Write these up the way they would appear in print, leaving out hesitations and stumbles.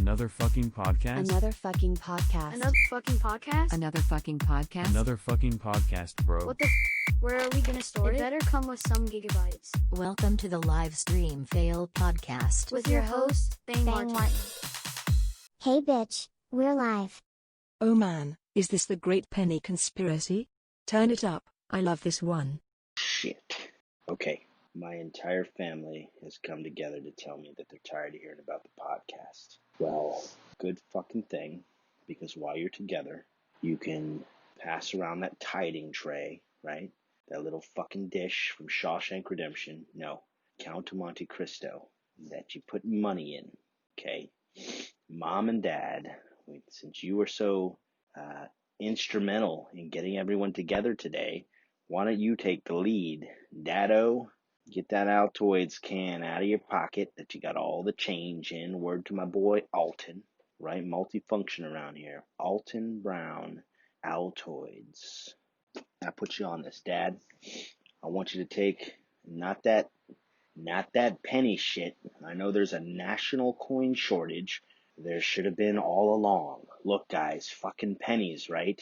Another fucking podcast? Another fucking podcast. Another fucking podcast? Another fucking podcast? Another fucking podcast, bro. What the Where are we gonna store it? It better come with some gigabytes. Welcome to the live stream fail podcast. With your host, Bang Martin. Hey bitch, we're live. Oh man, is this the Great Penny Conspiracy? Turn it up, I love this one. Shit. Okay, my entire family has come together to tell me that they're tired of hearing about the podcast. Well, good fucking thing, because while you're together, you can pass around that tiding tray, right? That little fucking dish from Shawshank Redemption. No, Count of Monte Cristo, that you put money in, okay? Mom and Dad, since you were so instrumental in getting everyone together today, why don't you take the lead? Daddo, get that Altoids can out of your pocket that you got all the change in. Word to my boy Alton, right? Multifunction around here. Alton Brown Altoids. I put you on this, Dad. I want you to take not that penny shit. I know there's a national coin shortage. There should have been all along. Look, guys, fucking pennies, right?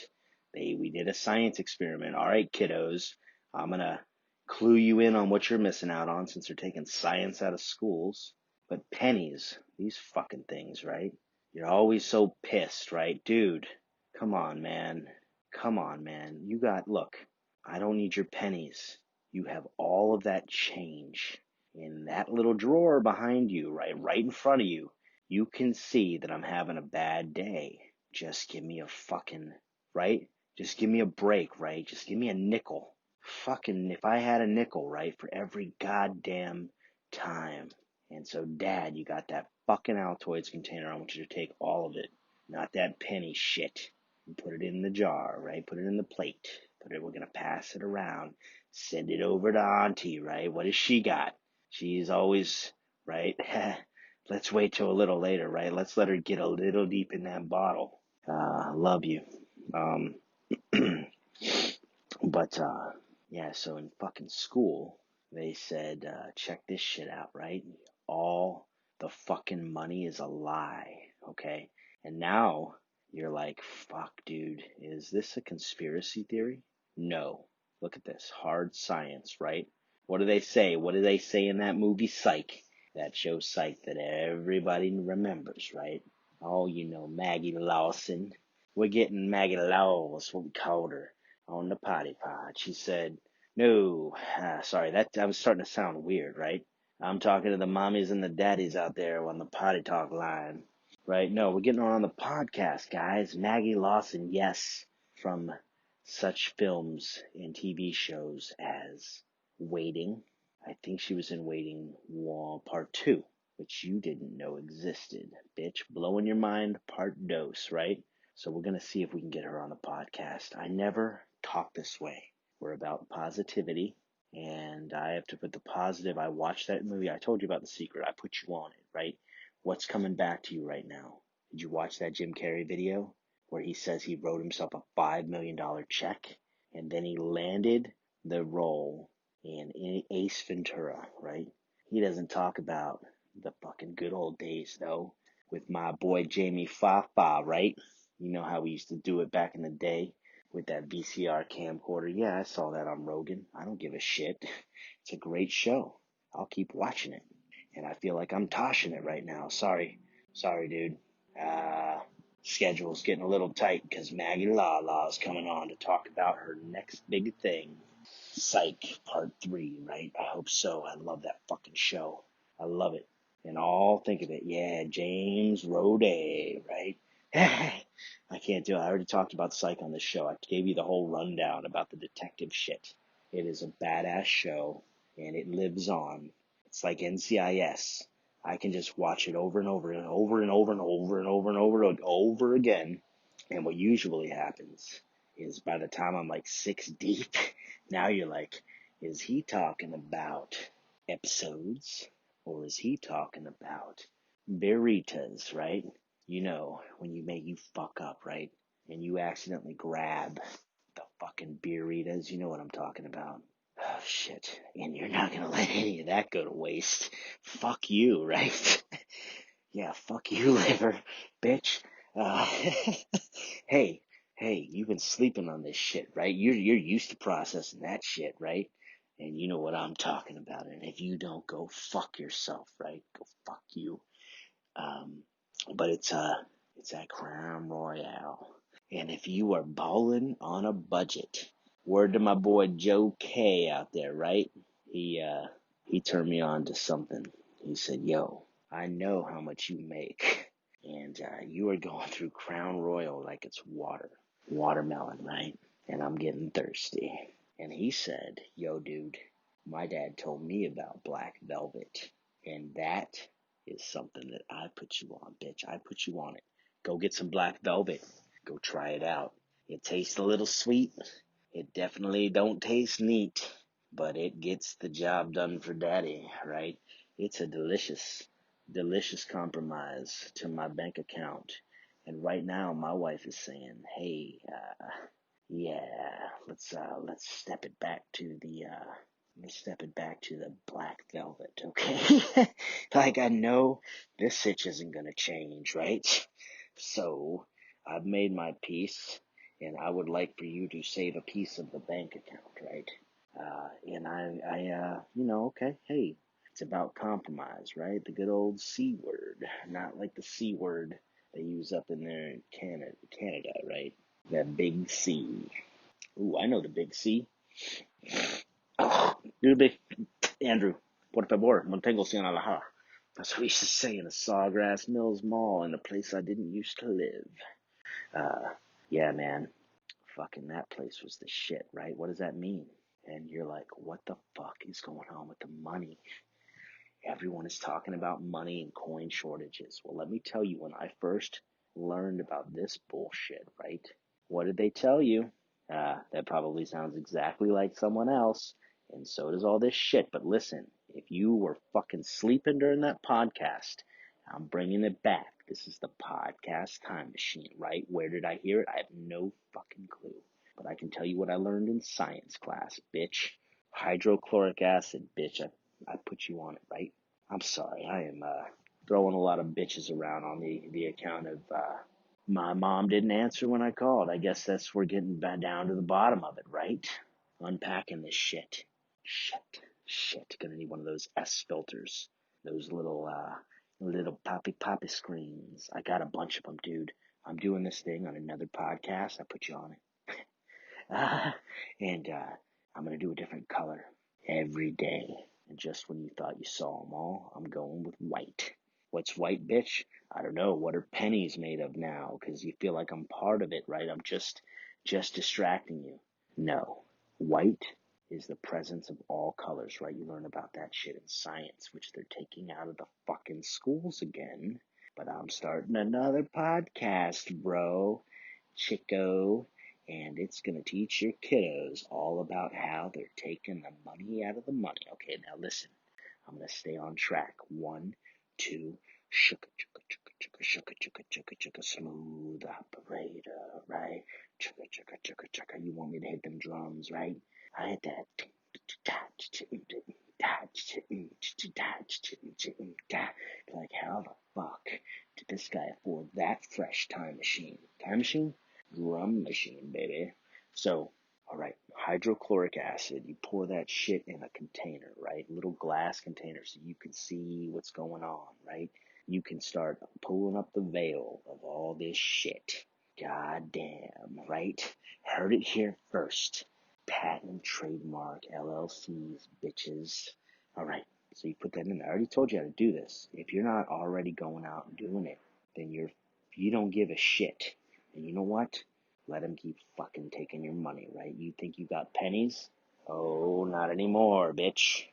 We did a science experiment. All right, kiddos, I'm going to clue you in on what you're missing out on since they're taking science out of schools. But pennies, these fucking things, right? You're always so pissed, right? Dude, come on, man. Come on, man. Look, I don't need your pennies. You have all of that change in that little drawer behind you, right in front of you. You can see that I'm having a bad day. Just give me a fucking, right? Just give me a break, right? Just give me a nickel. Fucking, if I had a nickel, right, for every goddamn time. And so, Dad, you got that fucking Altoids container. I want you to take all of it. Not that penny shit. And put it in the jar, right? Put it in the plate. We're going to pass it around. Send it over to Auntie, right? What does she got? She's always, right? Let's wait till a little later, right? Let's let her get a little deep in that bottle. Love you. But, yeah, so in fucking school, they said, check this shit out, right? All the fucking money is a lie, okay? And now you're like, fuck, dude, is this a conspiracy theory? No. Look at this. Hard science, right? What do they say? What do they say in that movie Psych? That show Psych that everybody remembers, right? Oh, you know, Maggie Lawson. We're getting Maggie Laws, what we called her, on the potty pod. She said, no, sorry, that was starting to sound weird, right? I'm talking to the mommies and the daddies out there on the potty talk line, right? No, we're getting her on the podcast, guys. Maggie Lawson, yes, from such films and TV shows as Waiting. I think she was in Waiting Part 2, which you didn't know existed. Bitch, blowing your mind, part dose, right? So we're going to see if we can get her on the podcast. I never talk this way. We're about positivity, and I have to put the positive. I watched that movie. I told you about The Secret. I put you on it, right? What's coming back to you right now? Did you watch that Jim Carrey video where he says he wrote himself a $5 million check, and then he landed the role in Ace Ventura, right? He doesn't talk about the fucking good old days, though, with my boy Jamie Fafa, right? You know how we used to do it back in the day with that VCR camcorder. Yeah, I saw that on Rogan. I don't give a shit. It's a great show. I'll keep watching it. And I feel like I'm toshing it right now. Sorry, dude. Schedule's getting a little tight because Maggie Lala is coming on to talk about her next big thing. Psych Part 3, right? I hope so. I love that fucking show. I love it. And all think of it. Yeah, James Roday, right? I can't do it. I already talked about Psych on this show. I gave you the whole rundown about the detective shit. It is a badass show, and it lives on. It's like NCIS. I can just watch it over and over and over and over and over and over and over and over again. And what usually happens is by the time I'm like 6 deep, now you're like, is he talking about episodes or is he talking about veritas, right? You know, when you fuck up, right? And you accidentally grab the fucking beeritas, you know what I'm talking about. Oh, shit. And you're not going to let any of that go to waste. Fuck you, right? Yeah, fuck you, liver, bitch. Uh, hey, you've been sleeping on this shit, right? You're used to processing that shit, right? And you know what I'm talking about. And if you don't, go fuck yourself, right? Go fuck you. Um, but it's at Crown Royale. And if you are balling on a budget, word to my boy Joe K out there, right? He turned me on to something. He said, "Yo, I know how much you make, and you are going through Crown Royal like it's watermelon, right? And I'm getting thirsty." And he said, "Yo, dude, my dad told me about black velvet, and that is something that I put you on, bitch. I put you on it. Go get some black velvet. Go try it out. It tastes a little sweet. It definitely don't taste neat, but it gets the job done for daddy, right? It's a delicious compromise to my bank account. And right now, my wife is saying, hey, yeah, let's step it back to the black velvet, okay? Like, I know this sitch isn't gonna change, right? So I've made my peace, and I would like for you to save a piece of the bank account, right? And okay, hey, it's about compromise, right? The good old C word, not like the C word they use up in there in Canada, right? That big C. Ooh, I know the big C. Oh, you're the big Andrew. Por favor, mantengo sin alejar. That's what we used to say in a Sawgrass Mills Mall in a place I didn't used to live. Uh, yeah, man. Fucking that place was the shit, right? What does that mean? And you're like, what the fuck is going on with the money? Everyone is talking about money and coin shortages. Well, let me tell you, when I first learned about this bullshit, right? What did they tell you? That probably sounds exactly like someone else, and so does all this shit. But listen, if you were fucking sleeping during that podcast, I'm bringing it back. This is the podcast time machine, right? Where did I hear it? I have no fucking clue. But I can tell you what I learned in science class, bitch. Hydrochloric acid, bitch. I put you on it, right? I'm sorry. I am throwing a lot of bitches around on the account of my mom didn't answer when I called. I guess we're getting down to the bottom of it, right? Unpacking this shit. Shit. Gonna need one of those S filters. Those little poppy screens. I got a bunch of them, dude. I'm doing this thing on another podcast. I put you on it. And I'm going to do a different color every day. And just when you thought you saw them all, I'm going with white. What's white, bitch? I don't know. What are pennies made of now? Because you feel like I'm part of it, right? I'm just distracting you. No. White is the presence of all colors, right? You learn about that shit in science, which they're taking out of the fucking schools again. But I'm starting another podcast, bro. Chico. And it's going to teach your kiddos all about how they're taking the money out of the money. Okay, now listen. I'm going to stay on track. 1, 2, shuka, chuka, chuka, chuka, shuka, chuka, chuka, chuka, smooth operator, right? Chuka, chuka, chuka, chuka. You want me to hit them drums, right? I hit that. Like, how the fuck did this guy afford that fresh time machine? Time machine? Drum machine, baby. So, alright, hydrochloric acid, you pour that shit in a container, right? Little glass container so you can see what's going on, right? You can start pulling up the veil of all this shit. God damn, right? Heard it here first. Patent, trademark, LLCs, bitches. Alright, so you put that in there. I already told you how to do this. If you're not already going out and doing it, then you don't give a shit. And you know what? Let them keep fucking taking your money, right? You think you got pennies? Oh, not anymore, bitch.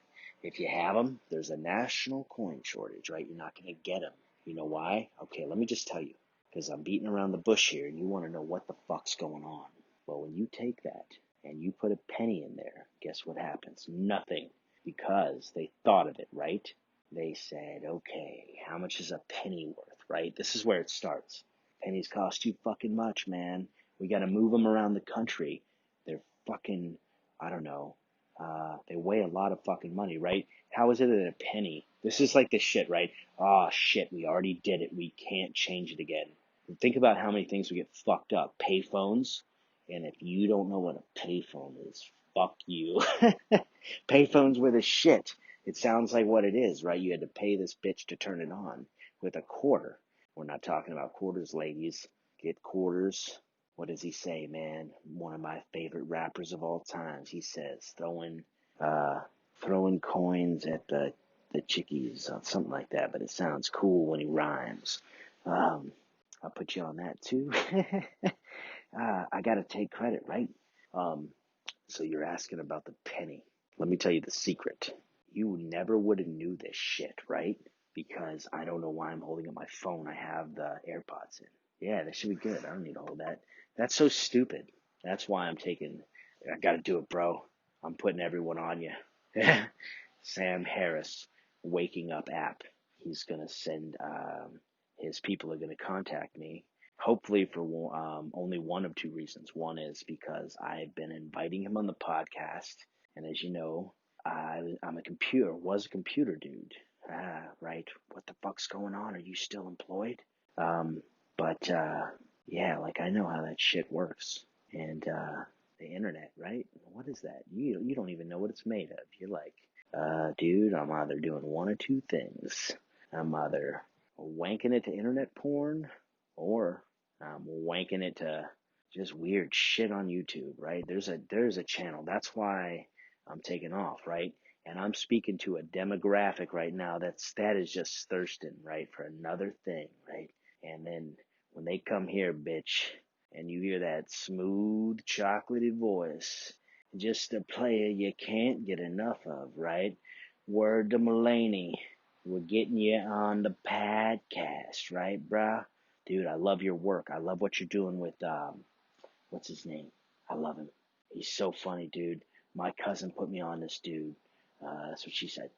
If you have them, there's a national coin shortage, right? You're not going to get them. You know why? Okay, let me just tell you. Because I'm beating around the bush here, and you want to know what the fuck's going on. Well, when you take that and you put a penny in there, guess what happens? Nothing. Because they thought of it, right? They said, okay, how much is a penny worth, right? This is where it starts. Pennies cost you fucking much, man. We gotta move them around the country. They're fucking, I don't know, They weigh a lot of fucking money, right? How is it at a penny? This is like the shit, right? Ah, shit, we already did it. We can't change it again. And think about how many things we get fucked up. Payphones. And if you don't know what a payphone is, fuck you. Payphones were the shit. It sounds like what it is, right? You had to pay this bitch to turn it on with a quarter. We're not talking about quarters, ladies. Get quarters. What does he say, man? One of my favorite rappers of all times. He says throwing coins at the chickies, or something like that. But it sounds cool when he rhymes. I'll put you on that too. I gotta take credit, right? Um, so you're asking about the penny. Let me tell you the secret. You never would have knew this shit, right? Because I don't know why I'm holding up my phone. I have the AirPods in. Yeah, that should be good. I don't need to hold that. That's so stupid. That's why I gotta do it, bro. I'm putting everyone on you. Sam Harris, Waking Up app. He's gonna send, his people are gonna contact me. Hopefully for only one of two reasons. One is because I've been inviting him on the podcast, and as you know, was a computer dude. Right. What the fuck's going on? Are you still employed? But yeah, like I know how that shit works. And the internet, right? What is that? You don't even know what it's made of. You're like, dude, I'm either doing one of two things. I'm either wanking it to internet porn, or I'm wanking it to just weird shit on YouTube, right? There's a channel. That's why I'm taking off, right? And I'm speaking to a demographic right now that is just thirsting, right, for another thing, right? And then when they come here, bitch, and you hear that smooth, chocolatey voice, just a player you can't get enough of, right? Word to Mulaney, we're getting you on the podcast, right, bruh? Dude, I love your work. I love what you're doing with, what's his name? I love him. He's so funny, dude. My cousin put me on this dude. That's what she said.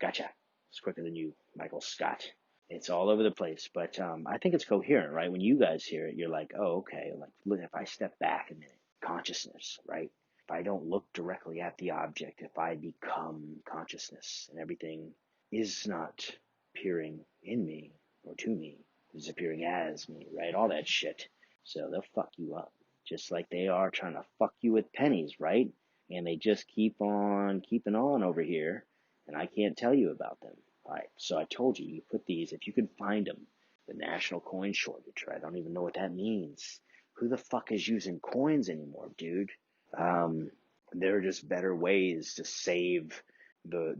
Gotcha. It's quicker than you, Michael Scott. It's all over the place, but I think it's coherent, right? When you guys hear it, you're like, oh, okay. Like, look, if I step back a minute, consciousness, right? If I don't look directly at the object, if I become consciousness and everything is not appearing in me or to me, is appearing as me, right? All that shit. So they'll fuck you up, just like they are trying to fuck you with pennies, right? And they just keep on keeping on over here, and I can't tell you about them. All right, so I told you, you put these, if you can find them, the national coin shortage, right? I don't even know what that means. Who the fuck is using coins anymore, dude? Um, there are just better ways to save the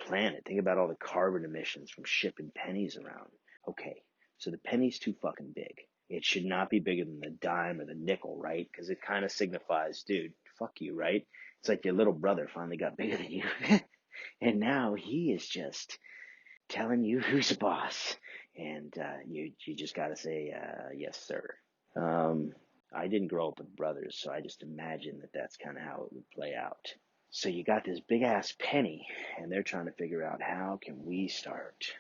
planet. Think about all the carbon emissions from shipping pennies around. Okay, so the penny's too fucking big. It should not be bigger than the dime or the nickel, right? Because it kind of signifies, dude, fuck you, right? It's like your little brother finally got bigger than you. And now he is just telling you who's the boss. And you just got to say, yes, sir. I didn't grow up with brothers, so I just imagine that that's kind of how it would play out. So you got this big ass penny, and they're trying to figure out how can we start.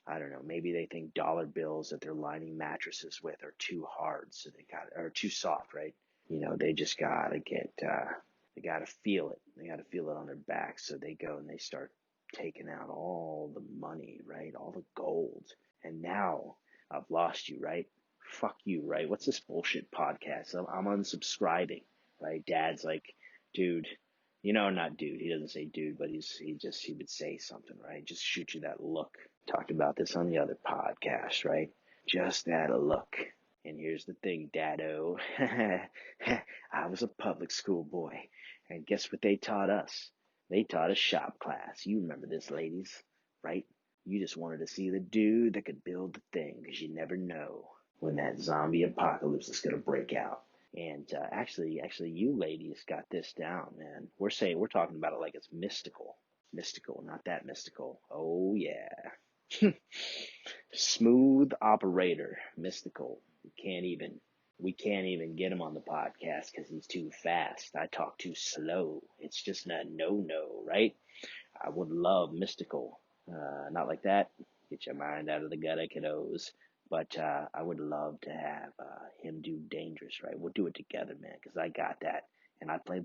I don't know. Maybe they think dollar bills that they're lining mattresses with are too hard, so or too soft, right? They just gotta they gotta feel it. They gotta feel it on their back. So they go and they start taking out all the money, right? All the gold. And now I've lost you, right? Fuck you, right? What's this bullshit podcast? I'm unsubscribing, right? Dad's like, dude, not dude. He doesn't say dude, but he would say something, right? Just shoot you that look. Talked about this on the other podcast, right? Just that look. And here's the thing, Daddo. I was a public school boy. And guess what they taught us? They taught us shop class. You remember this, ladies, right? You just wanted to see the dude that could build the thing, because you never know when that zombie apocalypse is going to break out. And actually, you ladies got this down, man. We're talking about it like it's mystical. Mystical, not that mystical. Oh, yeah. Smooth operator, mystical. We can't even get him on the podcast because he's too fast. I talk too slow. It's just a no, right? I would love mystical. Not like that. Get your mind out of the gutter, kiddos. But I would love to have him do Dangerous, right? We'll do it together, man, because I got that. And I play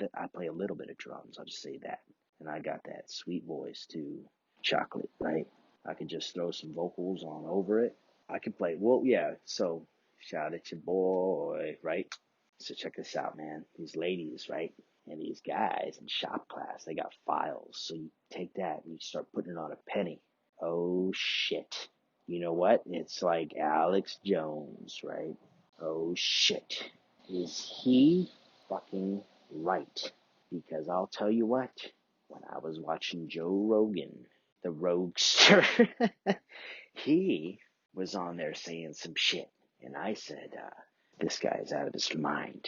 a little bit of drums, I'll just say that. And I got that sweet voice too. Chocolate, right? I could just throw some vocals on over it. I could play, well, yeah, so shout at your boy, right? So check this out, man. These ladies, right? And these guys in shop class, they got files. So you take that and you start putting it on a penny. Oh, shit. You know what? It's like Alex Jones, right? Oh, shit. Is he fucking right? Because I'll tell you what, when I was watching Joe Rogan, the Roguester, he was on there saying some shit. And I said, this guy's out of his mind.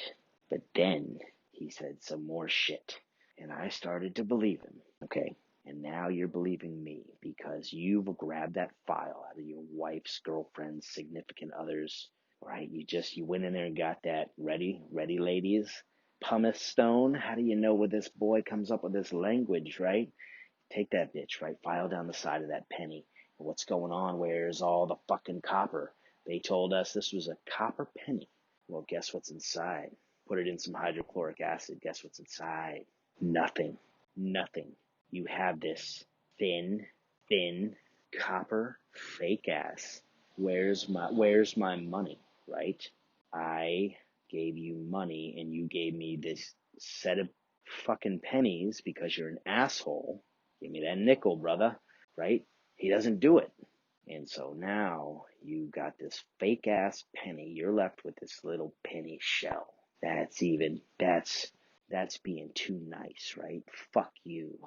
But then he said some more shit. And I started to believe him, okay? And now you're believing me because you've grabbed that file out of your wife's, girlfriend's, significant others, right? You went in there and got that ready, ladies? Pumice stone. How do you know where this boy comes up with this language, right? Take that bitch, right? File down the side of that penny. What's going on? Where's all the fucking copper? They told us this was a copper penny. Well, guess what's inside? Put it in some hydrochloric acid. Guess what's inside? Nothing. Nothing. You have this thin copper fake ass. Where's my money, right? I gave you money and you gave me this set of fucking pennies because you're an asshole. Give me that nickel, brother, right? He doesn't do it. And so now you got this fake ass penny. You're left with this little penny shell. That's being too nice, right? Fuck you.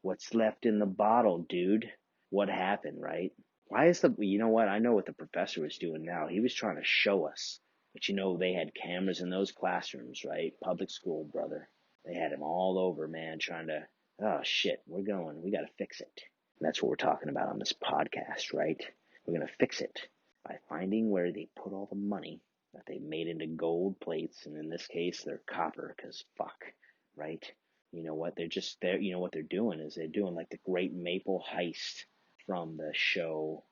What's left in the bottle, dude? What happened, right? You know what? I know what the professor was doing now. He was trying to show us. But you know, they had cameras in those classrooms, right? Public school, brother. They had him all over, man, trying to, oh shit, we got to fix it. And that's what we're talking about on this podcast, right? We're going to fix it by finding where they put all the money that they made into gold plates, and in this case, they're copper, because fuck, right? You know what? You know what they're doing is they're doing like the Great Maple Heist from the show,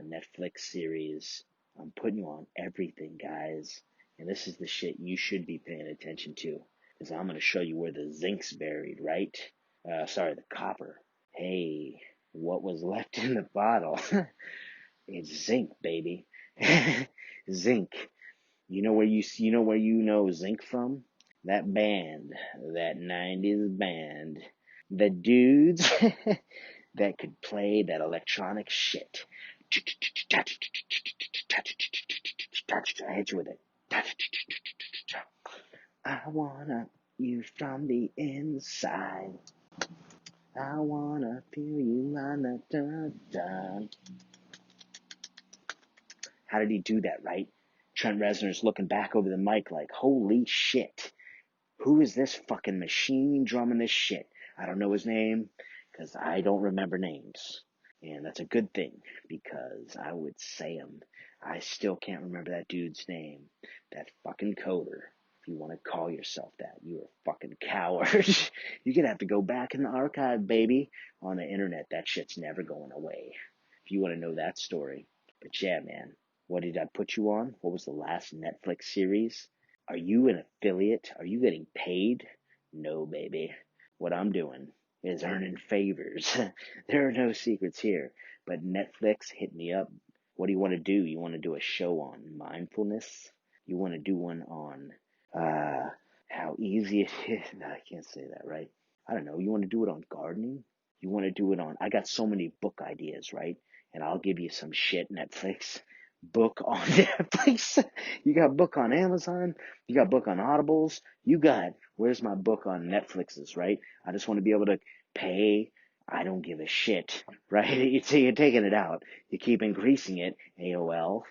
Netflix series. I'm putting you on everything, guys. And this is the shit you should be paying attention to, because I'm going to show you where the zinc's buried, right? The copper. Hey, what was left in the bottle? It's zinc, baby. Zinc. You know where you know zinc from? That band, that 90s band. The dudes that could play that electronic shit. I hit you with it. I wanna you from the inside. I wanna feel you on the dun. How did he do that, right? Trent Reznor's looking back over the mic like, holy shit. Who is this fucking machine drumming this shit? I don't know his name, because I don't remember names. And that's a good thing, because I would say him. I still can't remember that dude's name. That fucking coder. If you want to call yourself that, you're a fucking coward. You're going to have to go back in the archive, baby. On the internet, that shit's never going away. If you want to know that story. But yeah, man. What did I put you on? What was the last Netflix series? Are you an affiliate? Are you getting paid? No, baby. What I'm doing is earning favors. There are no secrets here. But Netflix hit me up. What do you want to do? You want to do a show on mindfulness? You want to do one on how easy it is? No, I can't say that, right? I don't know. You want to do it on gardening? You want to do it on... I got so many book ideas, right? And I'll give you some shit, Netflix. Book on Netflix. You got book on Amazon. You got book on Audibles. You got, where's my book on Netflix's, right? I just want to be able to pay. I don't give a shit, right? So you're taking it out. You keep increasing it, AOL.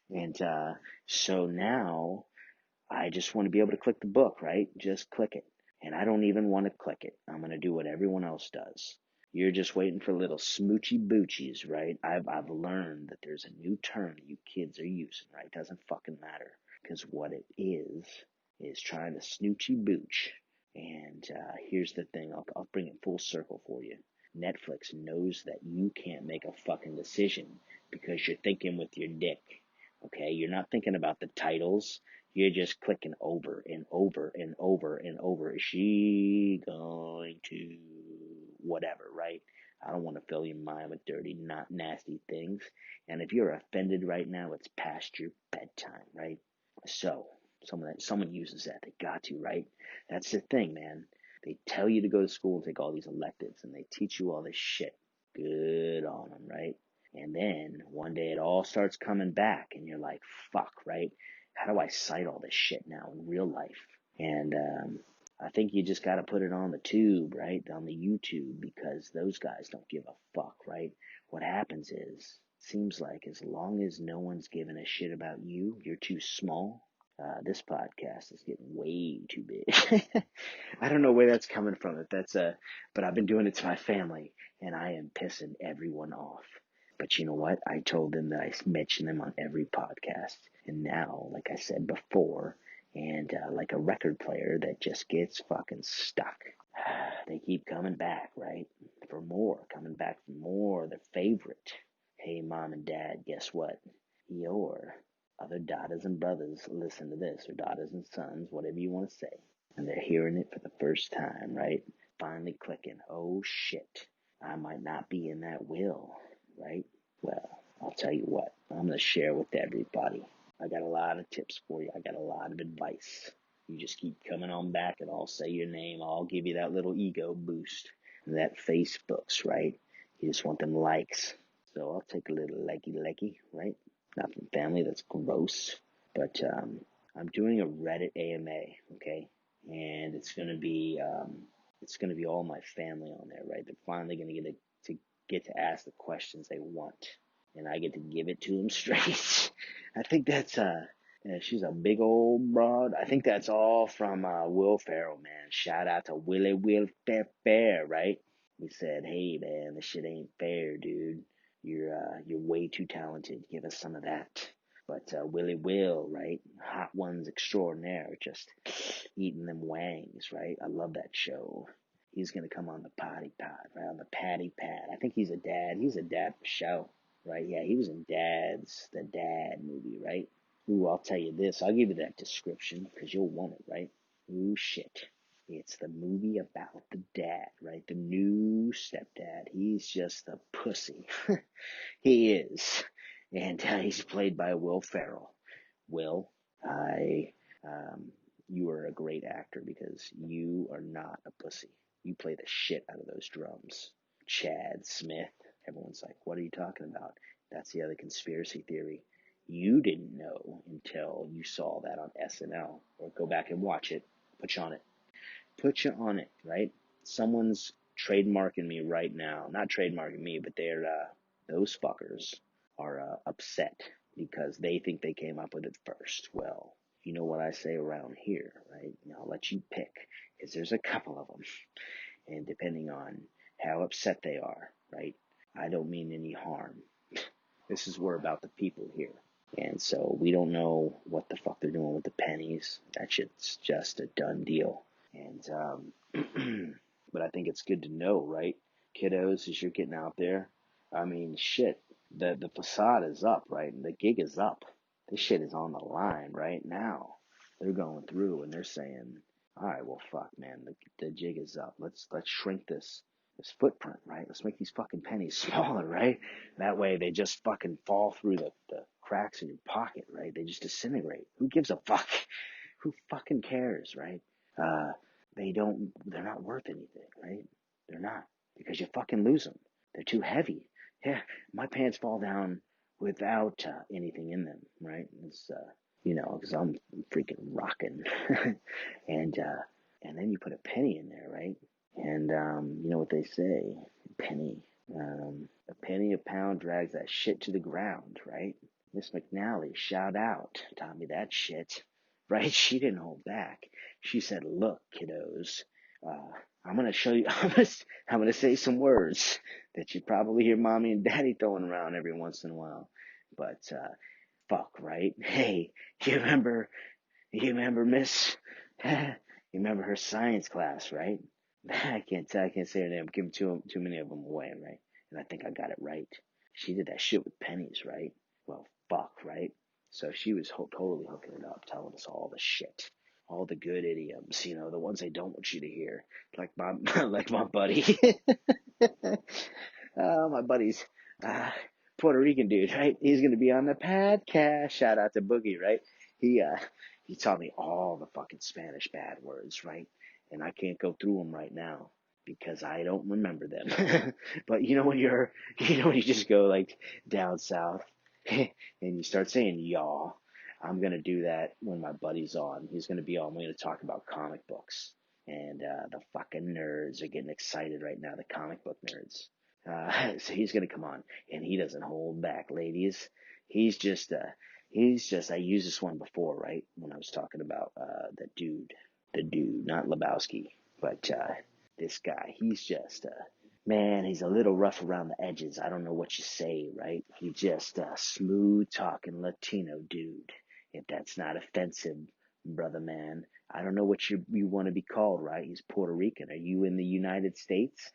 And so now I just want to be able to click the book, right? Just click it. And I don't even want to click it. I'm going to do what everyone else does. You're just waiting for little smoochy boochies, right? I've learned that there's a new term that you kids are using, right? Doesn't fucking matter. Because what it is trying to snoochy booch. And here's the thing. I'll bring it full circle for you. Netflix knows that you can't make a fucking decision because you're thinking with your dick. Okay? You're not thinking about the titles. You're just clicking over and over and over and over. Is she going to whatever, right? I don't want to fill your mind with dirty, not nasty things. And if you're offended right now, it's past your bedtime, right? So, someone uses that. They got to, right? That's the thing, man. They tell you to go to school and take all these electives, and they teach you all this shit. Good on them, right? And then one day it all starts coming back, and you're like, fuck, right? How do I cite all this shit now in real life? And I think you just got to put it on the tube, right? On the YouTube, because those guys don't give a fuck, right? What happens is, seems like as long as no one's giving a shit about you, you're too small. This podcast is getting way too big. I don't know where that's coming from. If that's but I've been doing it to my family, and I am pissing everyone off. But you know what? I told them that I mention them on every podcast, and now, like I said before, and like a record player that just gets fucking stuck. They keep coming back, right? For more, coming back for more. Their favorite. Hey, mom and dad, guess what? Your other daughters and brothers listen to this, or daughters and sons, whatever you want to say. And they're hearing it for the first time, right? Finally clicking. Oh shit, I might not be in that will, right? Well, I'll tell you what, I'm going to share with everybody. I got a lot of tips for you. I got a lot of advice. You just keep coming on back and I'll say your name. I'll give you that little ego boost. And that Facebook's, right? You just want them likes. So I'll take a little likey, right? Not from family, that's gross. But I'm doing a Reddit AMA, okay? And it's gonna be all my family on there, right? They're finally gonna get to ask the questions they want, and I get to give it to them straight. I think that's she's a big old broad. I think that's all from Will Ferrell, man. Shout out to Will Fair, right? We said, hey man, this shit ain't fair, dude. You're way too talented. Give us some of that. But Willie Will, right? Hot Ones Extraordinaire, just eating them wangs, right? I love that show. He's gonna come on the potty pod, right? On the patty pad. I think he's a dad. He's a dad for show, right? Yeah, he was in the Dad movie, right? Ooh, I'll tell you this. I'll give you that description because you'll want it, right? Ooh, shit. It's the movie about the dad, right? The new stepdad. He's just a pussy. He is. And he's played by Will Ferrell. Will, you are a great actor because you are not a pussy. You play the shit out of those drums. Chad Smith. Everyone's like, what are you talking about? That's the other conspiracy theory. You didn't know until you saw that on SNL. Or go back and watch it. Put you on it. Put you on it, right? Someone's trademarking me right now. Not trademarking me, but those fuckers are upset because they think they came up with it first. Well, you know what I say around here, right? I'll let you pick, because there's a couple of them. And depending on how upset they are, right? I don't mean any harm. We're about the people here. And so we don't know what the fuck they're doing with the pennies. That shit's just a done deal. And, but I think it's good to know, right? Kiddos, as you're getting out there, I mean, shit, the facade is up, right? And the gig is up. This shit is on the line right now. They're going through and they're saying, all right, well, fuck, man, the jig is up. Let's shrink this footprint, right? Let's make these fucking pennies smaller, right? That way they just fucking fall through the cracks in your pocket, right? They just disintegrate. Who gives a fuck? Who fucking cares, right? They're not worth anything, right? They're not, because you fucking lose them. They're too heavy. Yeah, my pants fall down without anything in them, right? It's, because I'm freaking rocking. and then you put a penny in there, right? And, you know what they say, penny. A penny a pound drags that shit to the ground, right? Miss McNally, shout out, taught me that shit, right? She didn't hold back. She said, look, kiddos, I'm going to show you, I'm going to say some words that you probably hear mommy and daddy throwing around every once in a while. But, fuck, right? Hey, you remember Miss, you remember her science class, right? I can't say her name. I'm giving too many of them away, right? And I think I got it right. She did that shit with pennies, right? Well, fuck, right? So she was totally hooking it up, telling us all the shit, all the good idioms, the ones they don't want you to hear, like my like my buddy, my buddy's Puerto Rican dude, right? He's gonna be on the podcast. Shout out to Boogie, right? He uh he taught me all the fucking Spanish bad words, right? And I can't go through them right now because I don't remember them. But when you just go like down south and you start saying y'all, I'm gonna do that when my buddy's on. He's gonna be on. We're gonna talk about comic books, and the fucking nerds are getting excited right now. The comic book nerds. So he's gonna come on, and he doesn't hold back, ladies. I used this one before, right? When I was talking about the dude, not Lebowski, but this guy. He's just man, he's a little rough around the edges. I don't know what you say, right? He just a smooth talking Latino dude. If that's not offensive, brother man. I don't know what you want to be called, right? He's Puerto Rican. Are you in the United States?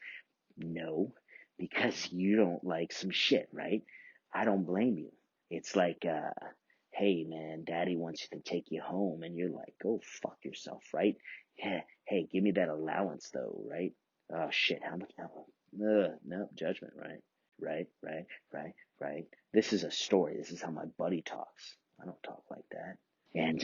No, because you don't like some shit, right? I don't blame you. It's like, hey man, daddy wants you to take you home, and you're like, go fuck yourself, right? Hey, give me that allowance though, right? Oh shit, how much? No, judgment, right? Right. This is a story. This is how my buddy talks. I don't talk like that. And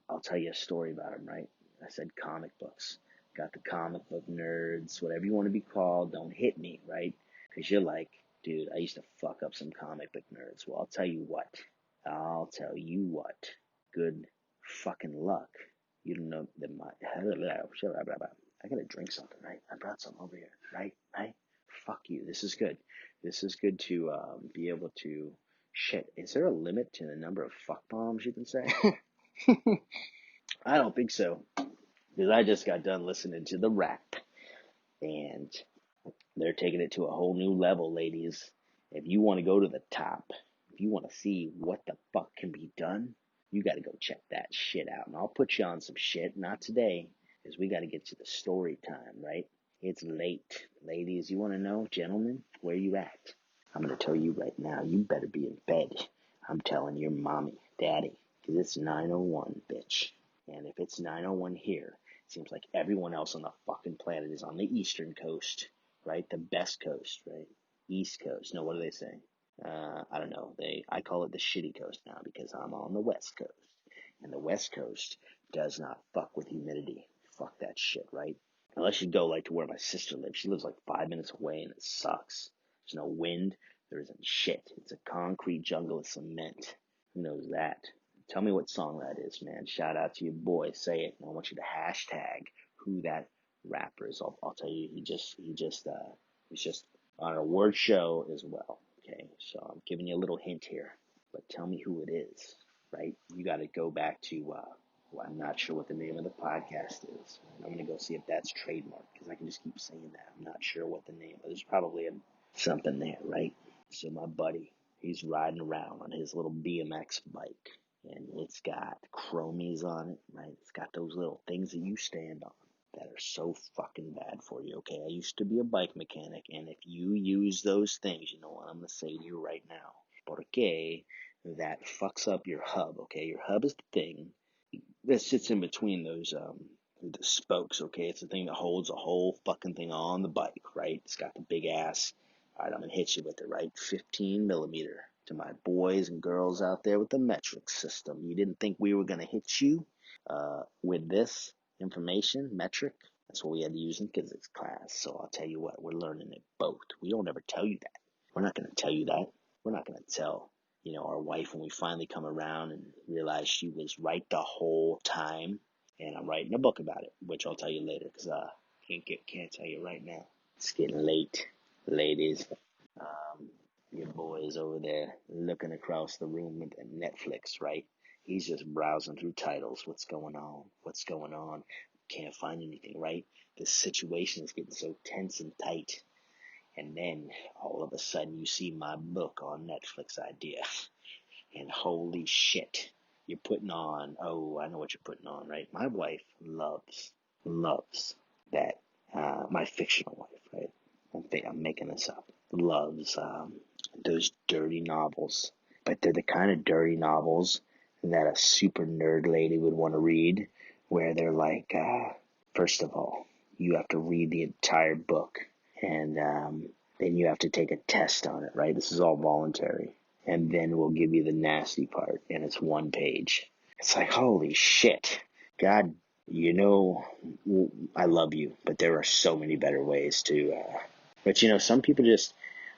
I'll tell you a story about him, right? I said comic books. Got the comic book nerds, whatever you want to be called, don't hit me, right? Because you're like, dude, I used to fuck up some comic book nerds. Well, I'll tell you what. Good fucking luck. You don't know that I gotta drink something, right? I brought some over here, right? Fuck you. This is good. This is good to be able to. Shit, is there a limit to the number of fuck bombs you can say? I don't think so. Because I just got done listening to the rap, and they're taking it to a whole new level, ladies. If you want to go to the top, if you want to see what the fuck can be done, you got to go check that shit out. And I'll put you on some shit, not today, because we got to get to the story time, right? It's late. Ladies, you want to know, gentlemen, where you at? I'm going to tell you right now, you better be in bed. I'm telling your mommy, daddy, because it's 9:01, bitch. And if it's 9:01 here, it seems like everyone else on the fucking planet is on the eastern coast, right? The best coast, right? East coast. No, what do they say? I don't know. I call it the shitty coast now because I'm on the west coast. And the west coast does not fuck with humidity. Fuck that shit, right? Unless you go like to where my sister lives. She lives like 5 minutes away and it sucks. There's no wind. There isn't shit. It's a concrete jungle of cement. Who knows that? Tell me what song that is, man. Shout out to your boy. Say it. And I want you to hashtag who that rapper is. I'll tell you. He's just on an award show as well. Okay, so I'm giving you a little hint here, but tell me who it is. Right? You got to go back to. Well, I'm not sure what the name of the podcast is. I'm gonna go see if that's trademarked because I can just keep saying that. I'm not sure what the name. But there's probably something there, right? So my buddy, he's riding around on his little BMX bike, and it's got chromies on it, right? It's got those little things that you stand on that are so fucking bad for you, okay? I used to be a bike mechanic, and if you use those things, you know what I'm gonna say to you right now. Porque that fucks up your hub, okay? Your hub is the thing that sits in between those the spokes, okay? It's the thing that holds the whole fucking thing on the bike, right? It's got the big ass. All right, I'm gonna hit you with it, right? 15 millimeter. To my boys and girls out there with the metric system, you didn't think we were gonna hit you with this information, metric? That's what we had to use in physics class. So I'll tell you what, we're learning it both. We don't ever tell you that. We're not gonna tell you that. We're not gonna tell our wife when we finally come around and realize she was right the whole time. And I'm writing a book about it, which I'll tell you later because can't tell you right now. It's getting late, ladies. Your boy is over there looking across the room at Netflix, right? He's just browsing through titles. What's going on? What's going on? Can't find anything, right? The situation is getting so tense and tight. And then all of a sudden you see my book on Netflix idea. And holy shit, you're putting on, I know what you're putting on, right? My wife loves that my fictional wife, right? I'm making this up. Loves those dirty novels, but they're the kind of dirty novels that a super nerd lady would want to read, where they're like, first of all, you have to read the entire book, and then you have to take a test on it, right? This is all voluntary, and then we'll give you the nasty part, and it's 1 page. It's like, holy shit, God, I love you, but there are so many better ways to. But some people just.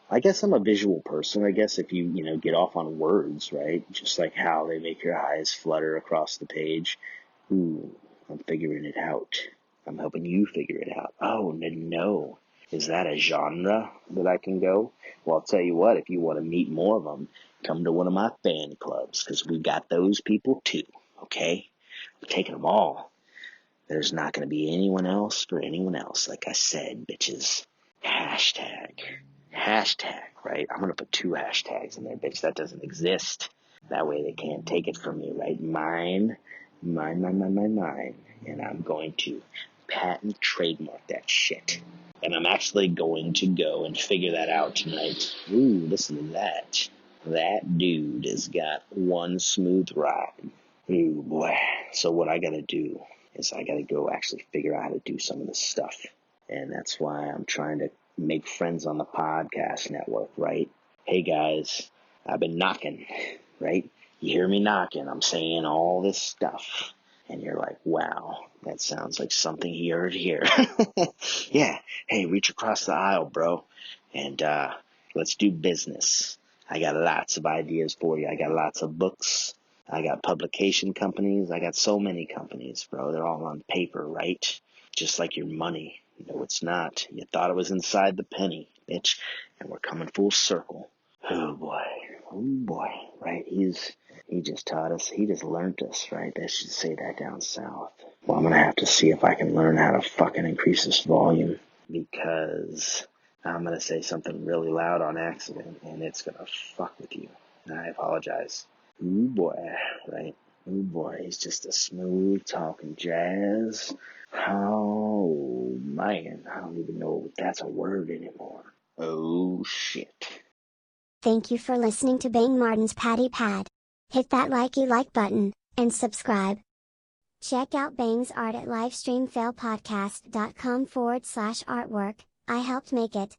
I guess I'm a visual person. I guess if you get off on words, right? Just like how they make your eyes flutter across the page. Ooh, I'm figuring it out. I'm helping you figure it out. Oh, no. Is that a genre that I can go? Well, I'll tell you what, if you want to meet more of them, come to one of my fan clubs, because we got those people too, okay? I'm taking them all. There's not going to be anyone else for anyone else. Like I said, bitches. Hashtag, right? I'm going to put 2 hashtags in there, bitch. That doesn't exist. That way they can't take it from me, right? Mine. And I'm going to patent trademark that shit. And I'm actually going to go and figure that out tonight. Ooh, listen to that. That dude has got one smooth ride. Ooh, boy. So what I got to do is I got to go actually figure out how to do some of this stuff. And that's why I'm trying to make friends on the podcast network, right? Hey guys, I've been knocking, right? You hear me knocking. I'm saying all this stuff. And you're like, wow, that sounds like something he heard here. Yeah. Hey, reach across the aisle, bro. And let's do business. I got lots of ideas for you. I got lots of books. I got publication companies. I got so many companies, bro. They're all on paper, right? Just like your money. No, it's not. You thought it was inside the penny, bitch. And we're coming full circle. Oh boy, right? He just taught us. He just learned us, right? They should say that down south. Well, I'm gonna have to see if I can learn how to fucking increase this volume, because I'm gonna say something really loud on accident, and it's gonna fuck with you. And I apologize. Ooh boy, right? Ooh boy, he's just a smooth talking jazz. Oh man, I don't even know if that's a word anymore. Oh shit. Thank you for listening to Bang Martin's Patty Pad. Hit that like button, and subscribe. Check out Bang's art at livestreamfailpodcast.com/artwork. I helped make it.